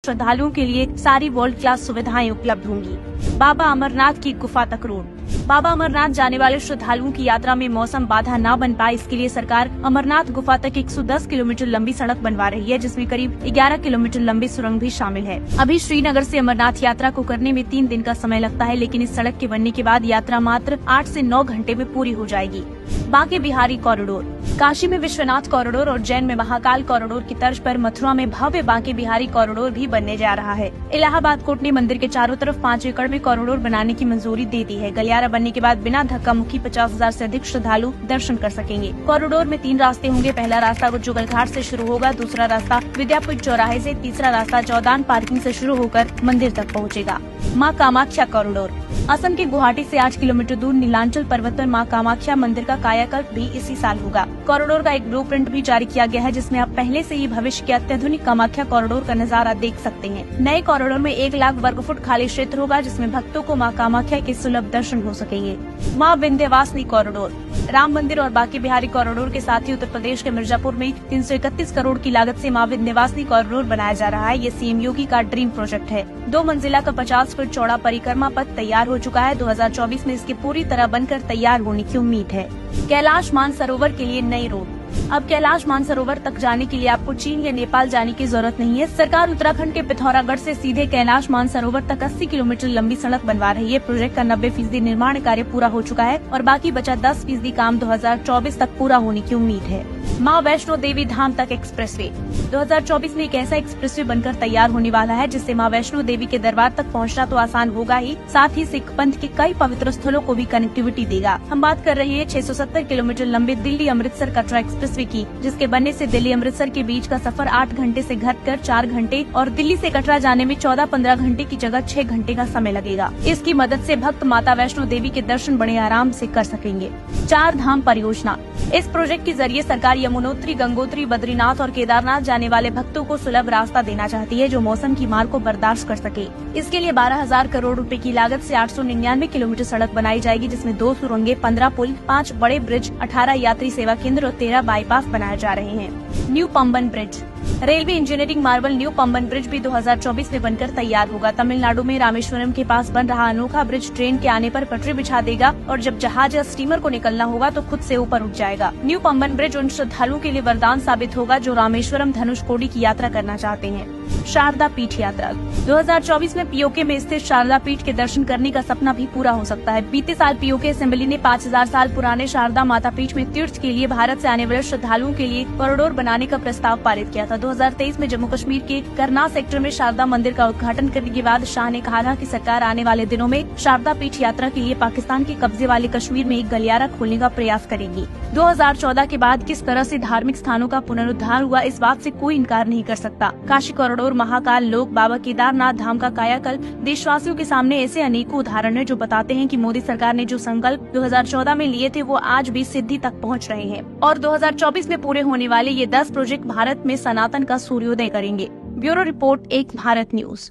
श्रद्धालुओं के लिए सारी वर्ल्ड क्लास सुविधाएं उपलब्ध होंगी। बाबा अमरनाथ की गुफा तक रोड। बाबा अमरनाथ जाने वाले श्रद्धालुओं की यात्रा में मौसम बाधा न बन पाए, इसके लिए सरकार अमरनाथ गुफा तक 110 किलोमीटर लंबी सड़क बनवा रही है, जिसमें करीब 11 किलोमीटर लंबी सुरंग भी शामिल है। अभी श्रीनगर से अमरनाथ यात्रा को करने में 3 दिन का समय लगता है, लेकिन इस सड़क के बनने के बाद यात्रा मात्र 8 से 9 घंटे में पूरी हो जाएगी। बांके बिहारी कॉरिडोर। काशी में विश्वनाथ कॉरिडोर और जैन में महाकाल कॉरिडोर की तर्ज पर मथुरा में भव्य बांके बिहारी कॉरिडोर भी बनने जा रहा है। इलाहाबाद कोर्ट ने मंदिर के चारों तरफ 5 एकड़ में कॉरिडोर बनाने की मंजूरी दे दी है। गलियारा बनने के बाद बिना धक्का मुक्की 50,000 से अधिक श्रद्धालु दर्शन कर सकेंगे। कॉरिडोर में 3 रास्ते होंगे। पहला रास्ता जुगल घाट से शुरू होगा, दूसरा रास्ता विद्यापीठ चौराहे से, तीसरा रास्ता चौदान पार्किंग से शुरू होकर मंदिर तक पहुँचेगा। माँ कामाख्या कॉरिडोर। असम के गुवाहाटी से 8 किलोमीटर दूर नीलांचल पर्वत पर माँ कामाख्या मंदिर का कायाकल्प भी इसी साल होगा। कॉरिडोर का एक ब्लूप्रिंट भी जारी किया गया है, जिसमें आप पहले से ही भविष्य के अत्याधुनिक कामाख्या कॉरिडोर का नजारा देख सकते हैं। नए कॉरिडोर में 1 लाख वर्ग फुट खाली क्षेत्र होगा, जिसमें भक्तों को माँ कामाख्या के सुलभ दर्शन हो सकेंगे। माँ विंध्यवासिनी कॉरिडोर। राम मंदिर और बांके बिहारी कॉरिडोर के साथ ही उत्तर प्रदेश के मिर्जापुर में 331 करोड़ की लागत से माँ विंध्यवासिनी कॉरिडोर बनाया जा रहा है। ये सीएम योगी का ड्रीम प्रोजेक्ट है। 2 मंजिला का 50 फीट चौड़ा परिक्रमा पथ तैयार हो चुका है। 2024 में इसके पूरी तरह बनकर तैयार होने की उम्मीद है। कैलाश मानसरोवर के लिए नई रोड। अब कैलाश मानसरोवर तक जाने के लिए आपको चीन या नेपाल जाने की जरूरत नहीं है। सरकार उत्तराखंड के पिथौरागढ़ से सीधे कैलाश मानसरोवर तक 80 किलोमीटर लंबी सड़क बनवा रही है। प्रोजेक्ट का 90% निर्माण कार्य पूरा हो चुका है और बाकी बचा 10% काम 2024 तक पूरा होने की उम्मीद है। माँ वैष्णो देवी धाम तक एक्सप्रेसवे। 2024 में एक ऐसा एक्सप्रेसवे बनकर तैयार होने वाला है, जिससे माँ वैष्णो देवी के दरबार तक पहुँचना तो आसान होगा ही, साथ ही सिख पंथ के कई पवित्र स्थलों को भी कनेक्टिविटी देगा। हम बात कर रहे हैं 670 किलोमीटर लंबे दिल्ली अमृतसर कटरा एक्सप्रेसवे की, जिसके बनने से दिल्ली अमृतसर के बीच का सफर 8 घंटे से घटकर 4 घंटे और दिल्ली से कटरा जाने में 14-15 घंटे की जगह 6 घंटे का समय लगेगा। इसकी मदद से भक्त माता वैष्णो देवी के दर्शन बड़े आराम से कर सकेंगे। 4 धाम परियोजना। इस प्रोजेक्ट के जरिए सरकार यमुनोत्री, गंगोत्री, बद्रीनाथ और केदारनाथ जाने वाले भक्तों को सुलभ रास्ता देना चाहती है, जो मौसम की मार को बर्दाश्त कर सके। इसके लिए 12,000 करोड़ रुपए की लागत से 899 किलोमीटर सड़क बनाई जाएगी, जिसमें 2 सुरंगें, 15 पुल, 5 बड़े ब्रिज, 18 यात्री सेवा केंद्र और 13 बाईपास बनाए जा रहे हैं। New Pamban bridge. Railway engineering marble new Pamban bridge भी 2024 में बनकर तैयार होगा। तमिलनाडु में रामेश्वरम के पास बन रहा अनोखा ब्रिज ट्रेन के आने पर पटरी बिछा देगा और जब जहाज या स्टीमर को निकलना होगा तो खुद से ऊपर उठ जाएगा। न्यू पंबन ब्रिज उन श्रद्धालुओं के लिए वरदान साबित होगा जो रामेश्वरम धनुषकोडी की यात्रा करना चाहते हैं। शारदा पीठ यात्रा। 2024 में पीओके में स्थित शारदा पीठ के दर्शन करने का सपना भी पूरा हो सकता है। बीते साल पीओके असेंबली ने 5000 साल पुराने शारदा माता पीठ में तीर्थ के लिए भारत से आने वाले श्रद्धालुओं के लिए कॉरिडोर बनाने का प्रस्ताव पारित किया था। 2023 में जम्मू कश्मीर के करनाल सेक्टर में शारदा मंदिर का उद्घाटन करने के बाद शाह ने कहा था कि सरकार आने वाले दिनों में शारदा पीठ यात्रा के लिए पाकिस्तान के कब्जे वाले कश्मीर में एक गलियारा खोलने का प्रयास करेगी। 2014 के बाद किस तरह से धार्मिक स्थानों का पुनरुद्धार हुआ, इस बात से कोई इनकार नहीं कर सकता। काशी कॉरिडोर, महाकाल लोक, बाबा केदारनाथ धाम का कायाकल्प, देशवासियों के सामने ऐसे अनेकों उदाहरण है जो बताते हैं कि मोदी सरकार ने जो संकल्प 2014 में लिए थे वो आज भी सिद्धि तक पहुंच रहे हैं और 2024 में पूरे होने वाले ये 10 प्रोजेक्ट भारत में सनातन का सूर्योदय करेंगे। ब्यूरो रिपोर्ट, एक भारत न्यूज।